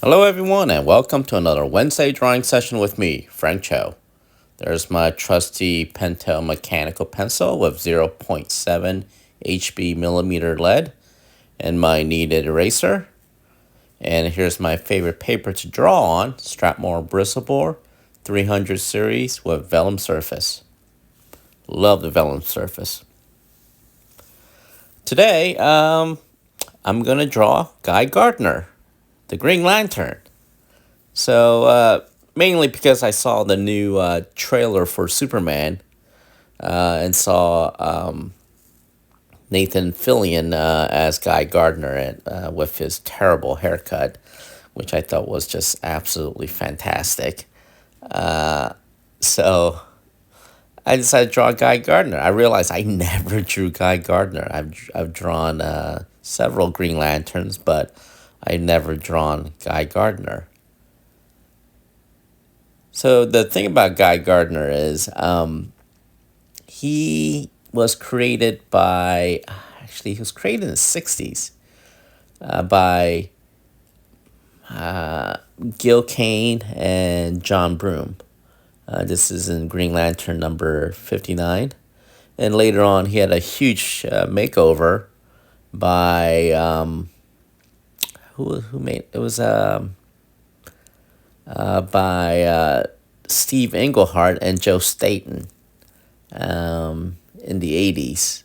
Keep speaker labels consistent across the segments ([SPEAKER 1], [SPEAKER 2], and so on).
[SPEAKER 1] Hello, everyone, and welcome to another Wednesday drawing session with me, Frank Cho. There's my trusty Pentel mechanical pencil with zero point 0.7 HB millimeter lead and my kneaded eraser. And here's my favorite paper to draw on, Strathmore Bristleboard 300 series with vellum surface. Love the vellum surface. Today, I'm going to draw Guy Gardner, the Green Lantern. Mainly because I saw the new trailer for Superman and saw Nathan Fillion as Guy Gardner with his terrible haircut, which I thought was just absolutely fantastic. So I decided to draw Guy Gardner. I realized I never drew Guy Gardner. I've drawn several Green Lanterns, but I never drawn Guy Gardner. So the thing about Guy Gardner is he was created by, actually, he was created in the 60s by Gil Kane and John Broome. This is in Green Lantern number 59. And later on, he had a huge makeover by, who made it? Was by Steve Englehart and Joe Staton in the 80s,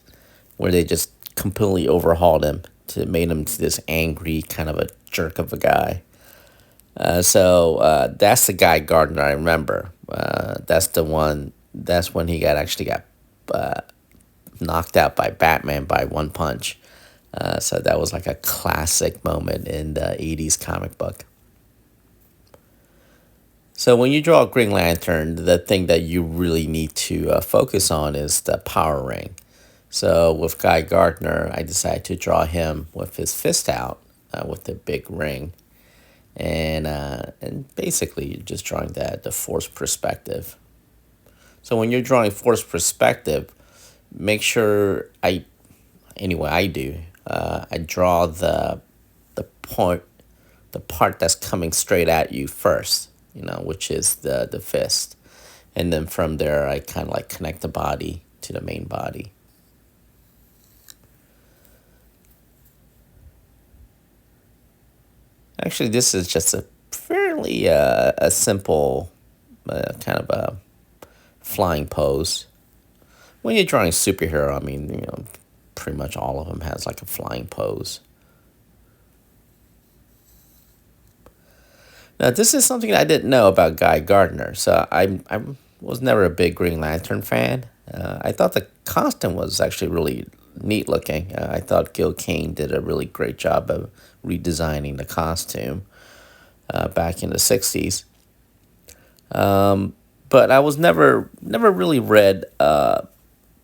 [SPEAKER 1] where they just completely overhauled him to made him this angry kind of a jerk of a guy. That's the Guy Gardner I remember. That's the one. That's when he got knocked out by Batman by one punch. So that was like a classic moment in the 80s comic book. So when you draw a Green Lantern, the thing that you really need to focus on is the power ring. So with Guy Gardner, I decided to draw him with his fist out with the big ring. And basically you're just drawing the force perspective. So when you're drawing force perspective, make sure I do. I draw the point, the part that's coming straight at you first, which is the fist. And then from there, I kind of like connect the body to the main body. Actually, this is just a fairly a simple kind of a flying pose. When you're drawing superhero, I mean, pretty much all of them has like a flying pose. Now, this is something I didn't know about Guy Gardner. So I was never a big Green Lantern fan. I thought the costume was actually really neat looking. I thought Gil Kane did a really great job of redesigning the costume back in the 60s. But I was never really read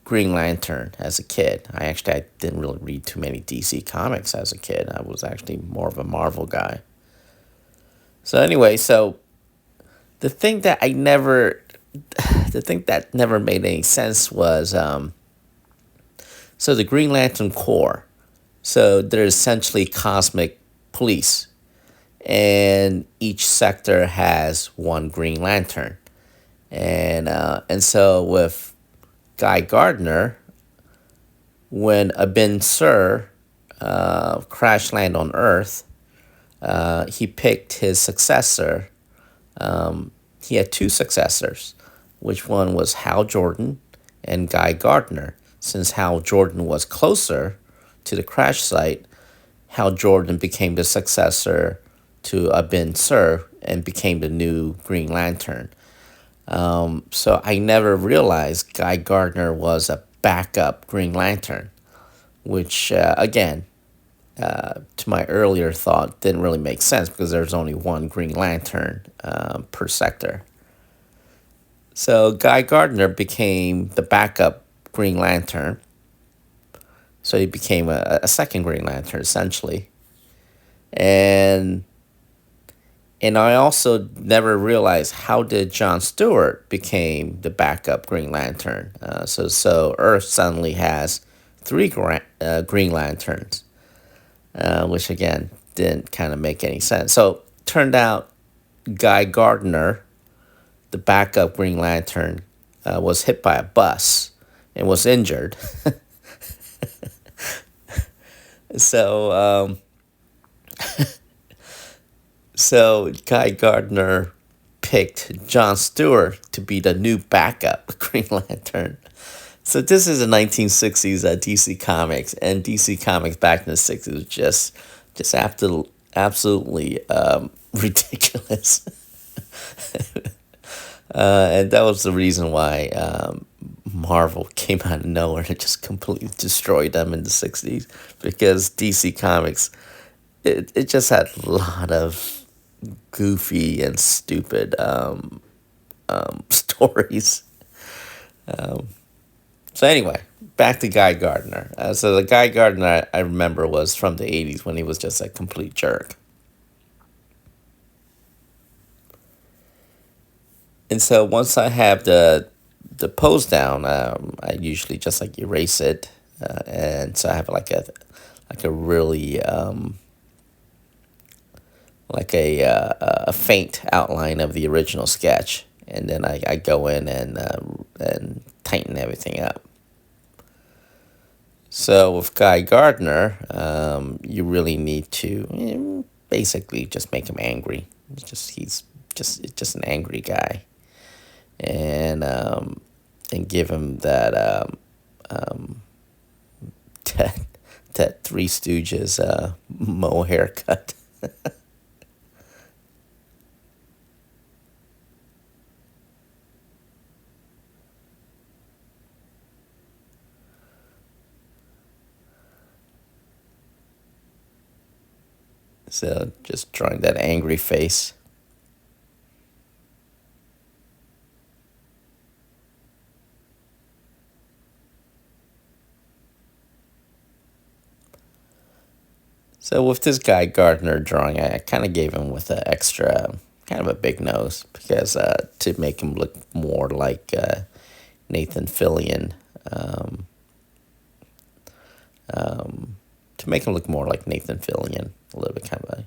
[SPEAKER 1] Green Lantern as a kid. I didn't really read too many DC comics as a kid. I was actually more of a Marvel guy. So anyway, the thing that the thing that never made any sense was, so the Green Lantern Corps. So they're essentially cosmic police, and each sector has one Green Lantern, and so with Guy Gardner, when Abin Sur crash land on Earth, he picked his successor. He had two successors, which one was Hal Jordan and Guy Gardner. Since Hal Jordan was closer to the crash site, Hal Jordan became the successor to Abin Sur and became the new Green Lantern. So I never realized Guy Gardner was a backup Green Lantern, which, again, to my earlier thought, didn't really make sense because there's only one Green Lantern per sector. So Guy Gardner became the backup Green Lantern. So he became a second Green Lantern, essentially. And I also never realized how did John Stewart became the backup Green Lantern. So Earth suddenly has three Green Lanterns, which again didn't kind of make any sense. So turned out Guy Gardner, the backup Green Lantern, was hit by a bus and was injured. So, so Guy Gardner picked John Stewart to be the new backup Green Lantern. So this is a 1960s DC Comics, and DC Comics back in the 60s was just absolutely ridiculous. And that was the reason why Marvel came out of nowhere and just completely destroyed them in the 60s, because DC Comics, it just had a lot of goofy and stupid stories. So anyway, back to Guy Gardner. So the Guy Gardner I remember was from the 80s, when he was just a complete jerk. And so once I have the pose down, I usually just like erase it, and so I have like a really like a faint outline of the original sketch, and then I go in and tighten everything up. So with Guy Gardner, you really need to basically just make him angry. He's just an angry guy, and give him that that that Three Stooges mo haircut. So just drawing that angry face. So with this Guy Gardner drawing, I kind of gave him with an extra, kind of a big nose, because to make him look more like Nathan Fillion, um, to make him look more like Nathan Fillion, a little bit kind of a.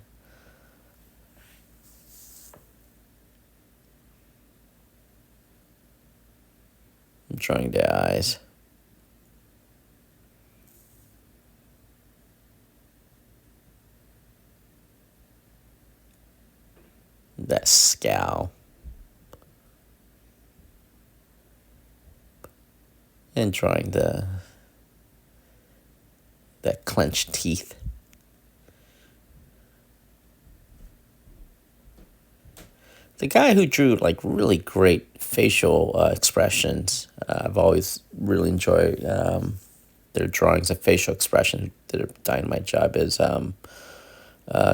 [SPEAKER 1] I'm drawing the eyes. That scowl. And drawing that clenched teeth. The guy who drew like really great facial expressions, I've always really enjoyed their drawings of facial expression. Did a dynamite job is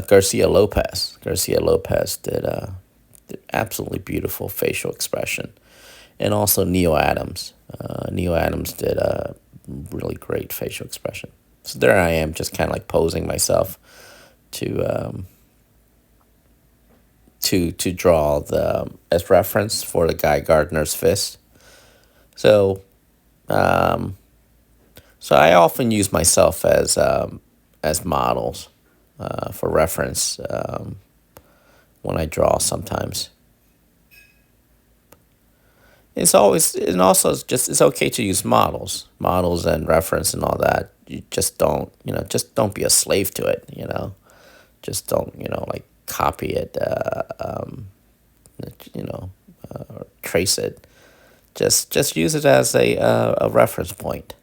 [SPEAKER 1] Garcia Lopez. Garcia Lopez did absolutely beautiful facial expression, and also Neil Adams. Neil Adams did a really great facial expression. So there I am, just kind of like posing myself to to draw the as reference for the Guy Gardner's fist. So so I often use myself as models for reference when I draw sometimes. It's always, and also it's okay to use models and reference and all that. You just don't, just don't be a slave to it. Just don't, like copy it, or trace it. Just use it as a reference point.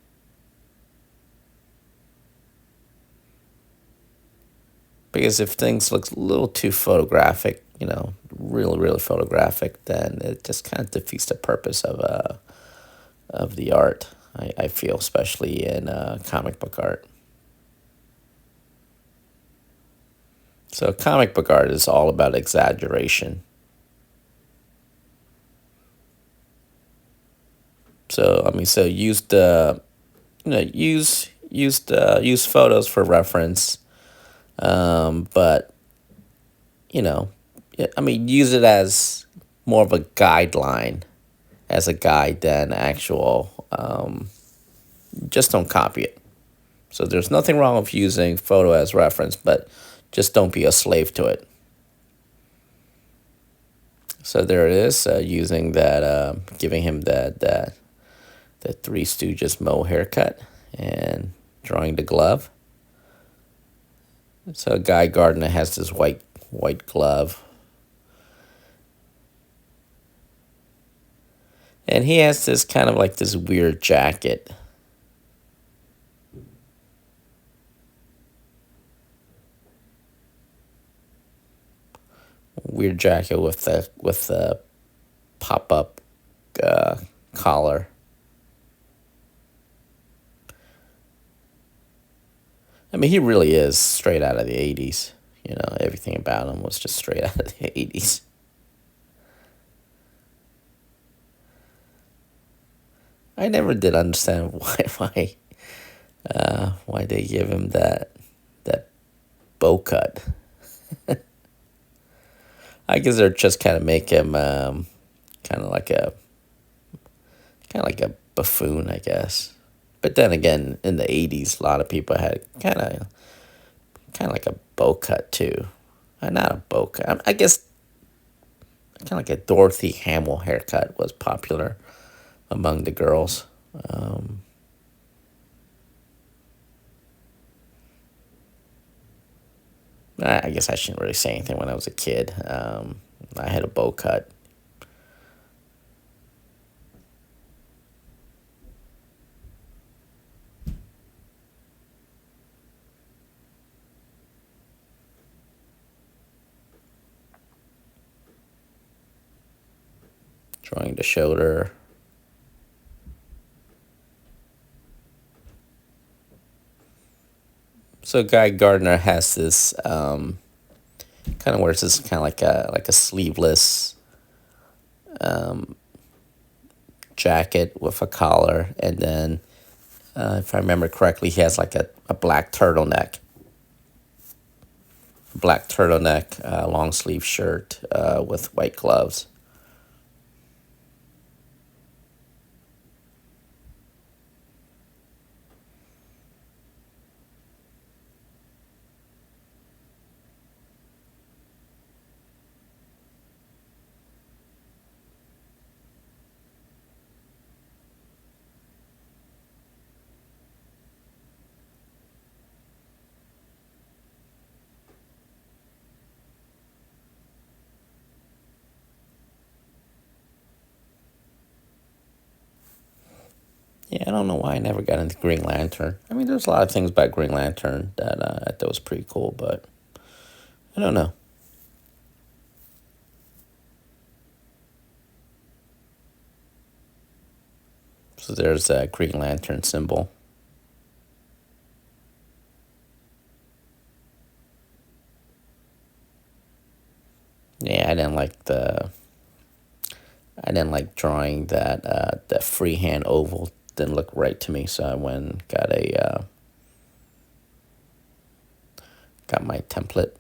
[SPEAKER 1] Because if things look a little too photographic, really, really photographic, then it just kind of defeats the purpose of the art. I feel, especially in comic book art. So comic book art is all about exaggeration. So I mean, so use the, use photos for reference, but I mean, use it as more of a guideline, as a guide than actual. Just don't copy it. So there's nothing wrong with using photo as reference, but just don't be a slave to it. So there it is, using that, giving him the Three Stooges Mo haircut and drawing the glove. So Guy Gardner has this white glove, and he has this kind of like this weird jacket. Weird jacket with the pop up uh, collar. I mean, he really is straight out of the '80s. You know, everything about him was just straight out of the '80s. I never did understand why they give him that bow cut. I guess they're just kind of make him kind of like a kind of like a buffoon, I guess. But then again, in the '80s, a lot of people had kind of like a bow cut too. Not a bow cut. I guess kind of like a Dorothy Hamill haircut was popular among the girls. Um, I guess I shouldn't really say anything when I was a kid. I had a bow cut. Drawing the shoulder. So Guy Gardner has this kind of wears this kind of like a sleeveless jacket with a collar, and then if I remember correctly, he has like a black turtleneck, long sleeve shirt with white gloves. Yeah, I don't know why I never got into Green Lantern. I mean, there's a lot of things about Green Lantern that I thought was pretty cool, but I don't know. So there's a Green Lantern symbol. Yeah, I didn't like drawing that freehand oval. Didn't look right to me, so I went and got my template.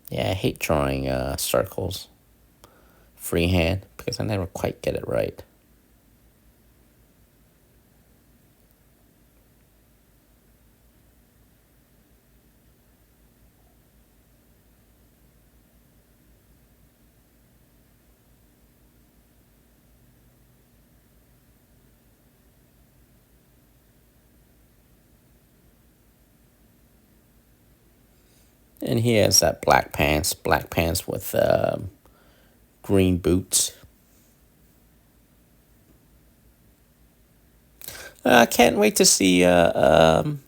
[SPEAKER 1] Yeah, I hate drawing circles freehand because I never quite get it right. And he has that black pants with green boots. I can't wait to see Guy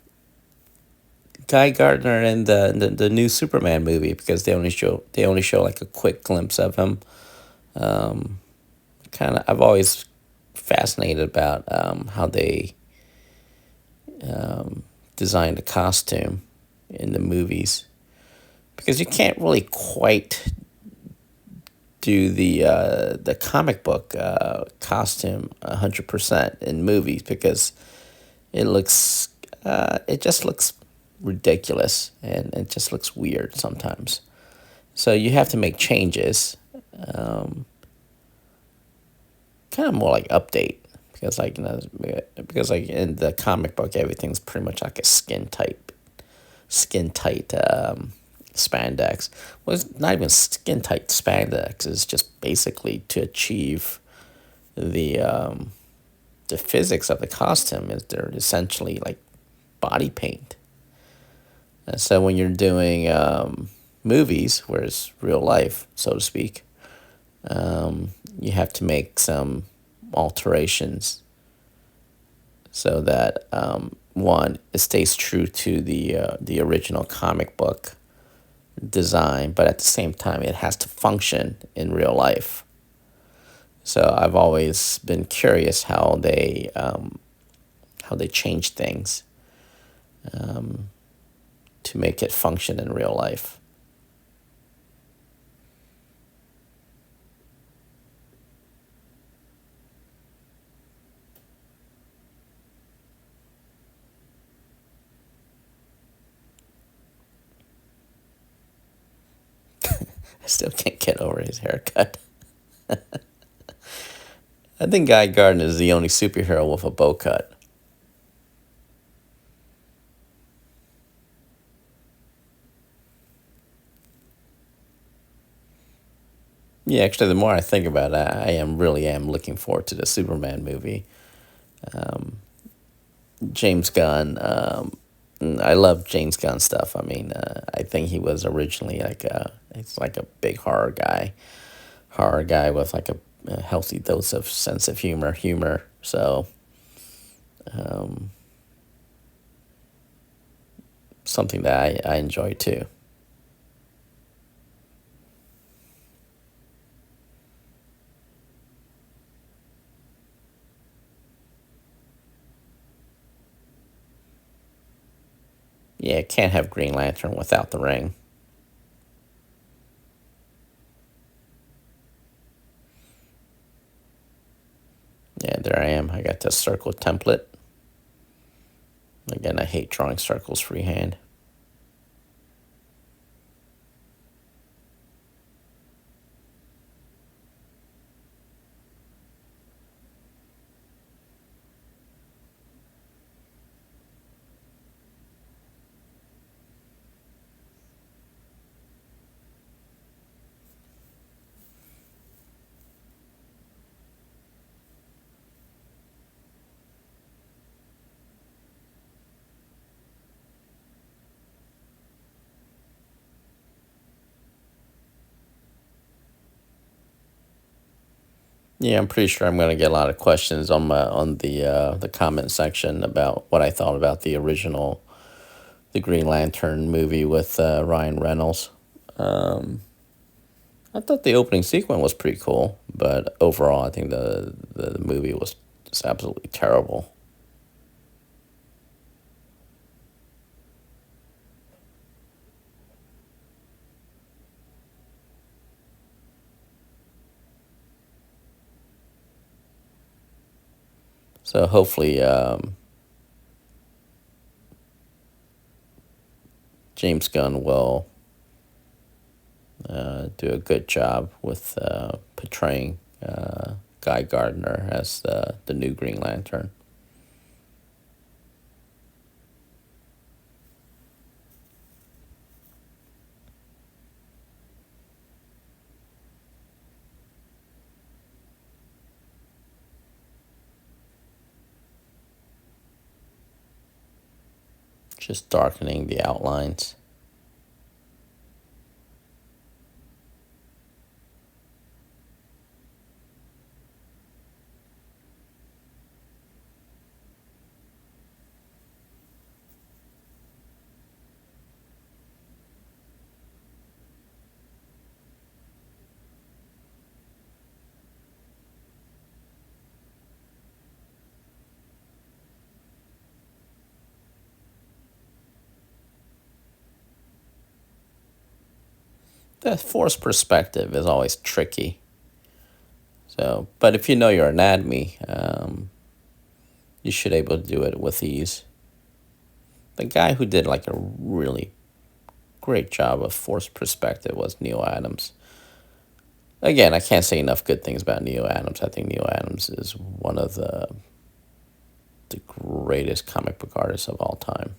[SPEAKER 1] Gardner in the new Superman movie because they only show like a quick glimpse of him. Kind of, I've always fascinated about how they designed a costume in the movies because you can't really quite do the comic book costume 100% in movies because it just looks ridiculous and it just looks weird sometimes. So you have to make changes, kind of more like update because like you know because like in the comic book everything's pretty much like a skin type. skin tight spandex. Well, it's not even skin tight spandex. It's just basically to achieve the the physics of the costume. Is they're essentially like body paint. And so when you're doing movies, where it's real life, so to speak, you have to make some alterations so that one, it stays true to the original comic book design, but at the same time, it has to function in real life. So I've always been curious how they change things to make it function in real life. I still can't get over his haircut. I think Guy Gardner is the only superhero with a bow cut. Yeah, actually, the more I think about it, I am looking forward to the Superman movie. James Gunn. I love James Gunn stuff. I mean, I think he was originally it's like a big horror guy with like a healthy dose of sense of humor. So something that I enjoy too. Yeah, can't have Green Lantern without the ring. Yeah, there I am. I got the circle template. Again, I hate drawing circles freehand. Yeah, I'm pretty sure I'm going to get a lot of questions on the comment section about what I thought about the original the Green Lantern movie with Ryan Reynolds. I thought the opening sequence was pretty cool, but overall, I think the movie was just absolutely terrible. So hopefully, James Gunn will do a good job with portraying Guy Gardner as the new Green Lantern. Just darkening the outlines. The forced perspective is always tricky. So, but if you know your anatomy, you should able to do it with ease. The guy who did like a really great job of forced perspective was Neil Adams. Again, I can't say enough good things about Neil Adams. I think Neil Adams is one of the greatest comic book artists of all time.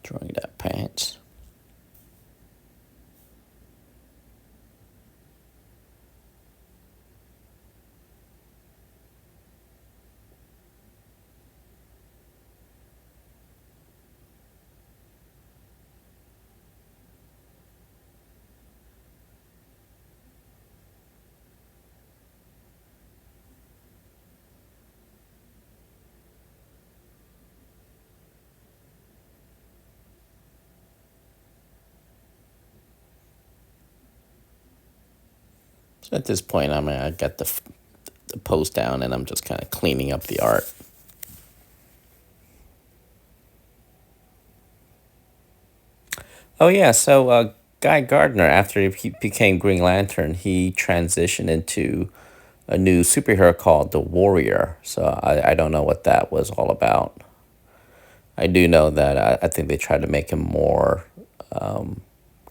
[SPEAKER 1] Drawing that pants. So at this point, I got the post down, and I'm just kind of cleaning up the art. Oh yeah, so Guy Gardner, after he became Green Lantern, he transitioned into a new superhero called the Warrior. So I don't know what that was all about. I do know that I think they tried to make him more,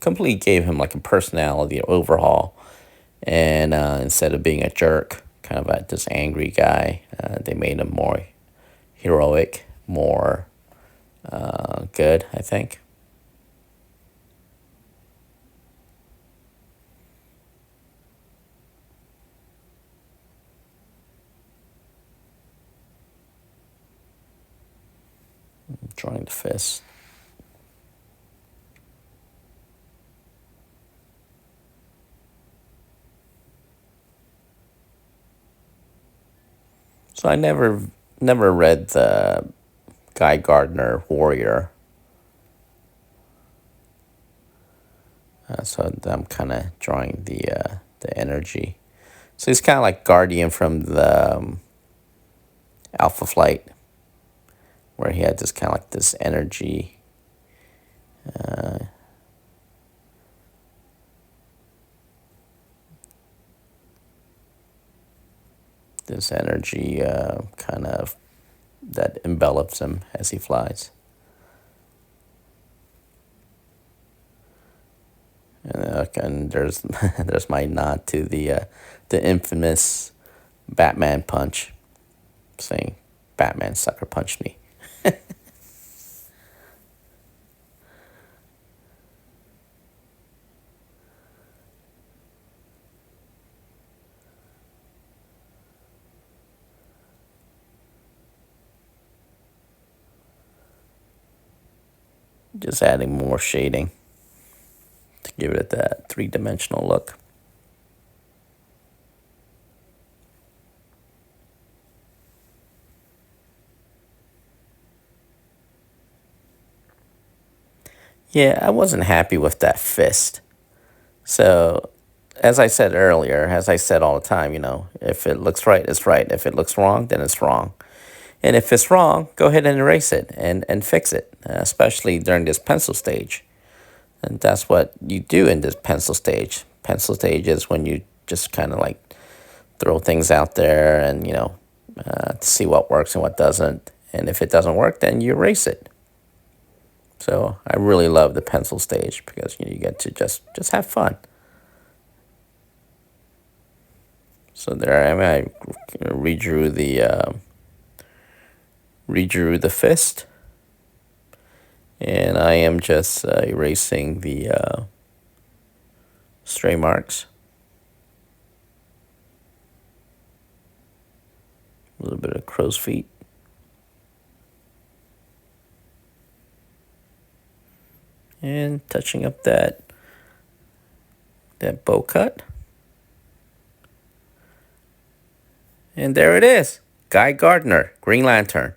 [SPEAKER 1] completely gave him like a personality overhaul. And instead of being a jerk, kind of this angry guy, they made him more heroic, more good, I think. Drawing the fist. So I never read the Guy Gardner Warrior. So I'm kind of drawing the energy. So he's kind of like Guardian from the Alpha Flight, where he had this kind of like this energy. This energy kind of that envelops him as he flies. And there's there's my nod to the infamous Batman punch, saying Batman sucker punched me. Just adding more shading to give it that three-dimensional look. Yeah, I wasn't happy with that fist. So, as I said earlier, as I said all the time, if it looks right, it's right. If it looks wrong, then it's wrong. And if it's wrong, go ahead and erase it and fix it, especially during this pencil stage. And that's what you do in this pencil stage. Pencil stage is when you just kind of like throw things out there and, to see what works and what doesn't. And if it doesn't work, then you erase it. So I really love the pencil stage because you get to just have fun. So there I am. I redrew the fist, and I am just erasing the stray marks. A little bit of crow's feet. And touching up that bow cut. And there it is. Guy Gardner, Green Lantern.